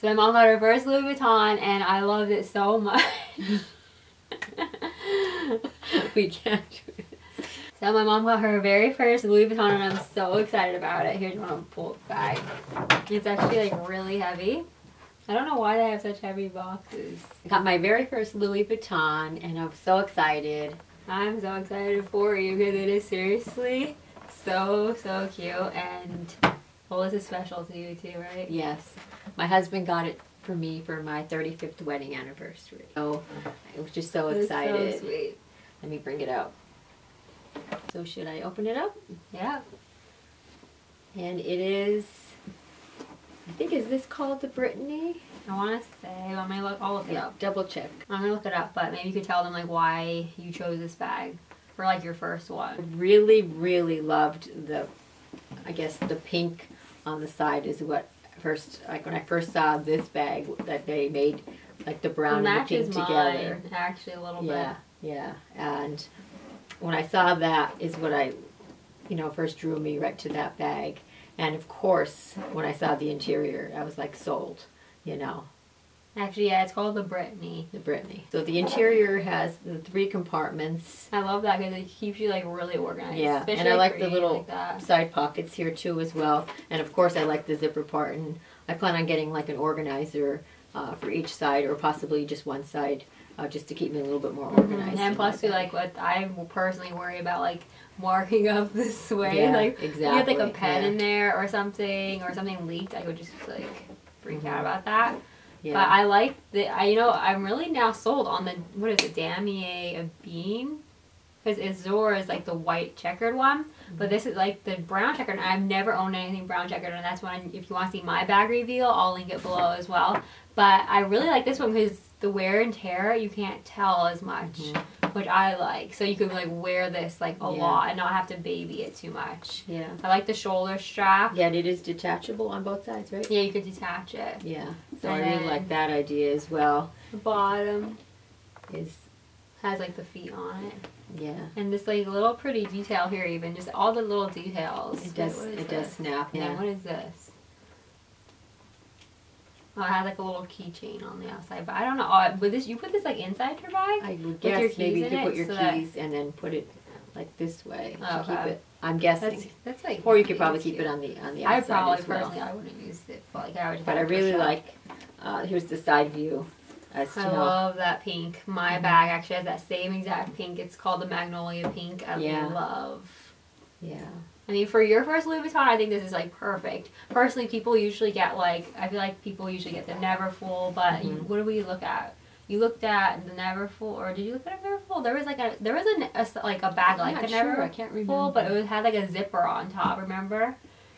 So my mom got her first Louis Vuitton and I loved it so much. We can't do this. So my mom got her very first Louis Vuitton and I'm so excited about it. Here's one pull it back. It's actually like really heavy. I don't know why they have such heavy boxes. I got my very first Louis Vuitton and I'm so excited. I'm so excited for you because it is seriously so cute, and well, this is special to you too, right? Yes. My husband got it for me for my 35th wedding anniversary. So I was just so excited. So sweet. Let me bring it out. So should I open it up? Yeah. And it is, I think, is this called the Brittany? I want to say, let me look, I'll look it up. Double check. I'm going to look it up, but maybe you could tell them like why you chose this bag for like your first I one. really, really loved the, I guess the pink on the side is what first, like when I first saw this bag that they made like the brown and the pink together. Mine, actually a little bit. Yeah. And when I saw that is what I, first drew me right to that bag. And of course, when I saw the interior, I was like sold, Actually, yeah, it's called the Brittany. The Brittany. So the interior has the 3 compartments. I love that because it keeps you like really organized. Yeah, especially and I like the little like side pockets here too as well. And of course, I like the zipper part. And I plan on getting like an organizer for each side, or possibly just one side, just to keep me a little bit more organized. And plus, too, like what I personally worry about, like marking up this way, Yeah, like exactly. you had like a pen in there or something leaked, I would just like freak out about that. Yeah. But I like the, I'm really now sold on the, what is it, Damier Bean? Because Azure is like the white checkered one, but this is like the brown checkered, and I've never owned anything brown checkered, and that's when, if you want to see my bag reveal, I'll link it below as well. But I really like this one because the wear and tear, you can't tell as much, which I like. So you could like wear this like a lot and not have to baby it too much. Yeah. I like the shoulder strap. Yeah, and it is detachable on both sides, right? Yeah, you could detach it. Yeah. So And I really then like that idea as well. The bottom Is has like the feet on it. yeah. And this like little pretty detail here, even just all the little details. It does. Wait, It does snap. And then Yeah. what is this? Oh, it has like a little keychain on the outside, but I don't know. But this, you put this like inside your bag? I would With your guess keys maybe you in could put it, your so that- keys and then put it like this way to Okay. keep it. I'm guessing. That's like. Or you could probably cute. keep it on the I outside probably as well. personally I wouldn't use it, but like I would. But I really like. Here's the side view. As to I how, love that pink. My bag actually has that same exact pink. It's called the Magnolia Pink. I love. Yeah. I mean, for your first Louis Vuitton, I think this is like perfect. Personally, people usually get like, I feel like people usually get the Neverfull, but what do we look at? You looked at the Neverfull, or did you look at a Neverfull? There was like a like a bag like the Neverfull, I can't remember. but it had like a zipper on top. Remember?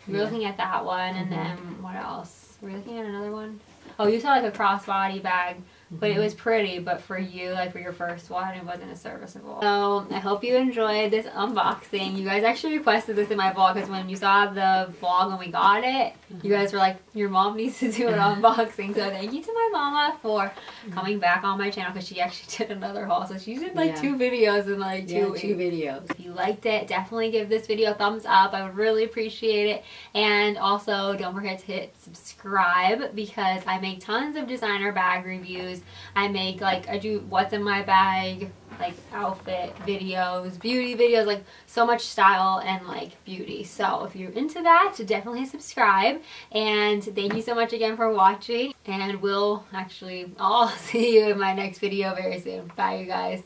You were looking at that one, and then what else? Were you looking at another one? Oh, you saw like a crossbody bag. But it was pretty, but for you, like for your first one, it wasn't as serviceable. So I hope you enjoyed this unboxing. You guys actually requested this in my vlog because when you saw the vlog when we got it, you guys were like, your mom needs to do an unboxing. So thank you to my mama for coming back on my channel because she actually did another haul. So she did like 2 videos in like 2 weeks. 2 videos. If you liked it, definitely give this video a thumbs up. I would really appreciate it. And also don't forget to hit subscribe because I make tons of designer bag reviews. I make like, I do what's in my bag, like outfit videos, beauty videos, like so much style and like beauty. So if you're into that, definitely subscribe. And thank you so much again for watching. And I'll see you in my next video very soon. Bye you guys.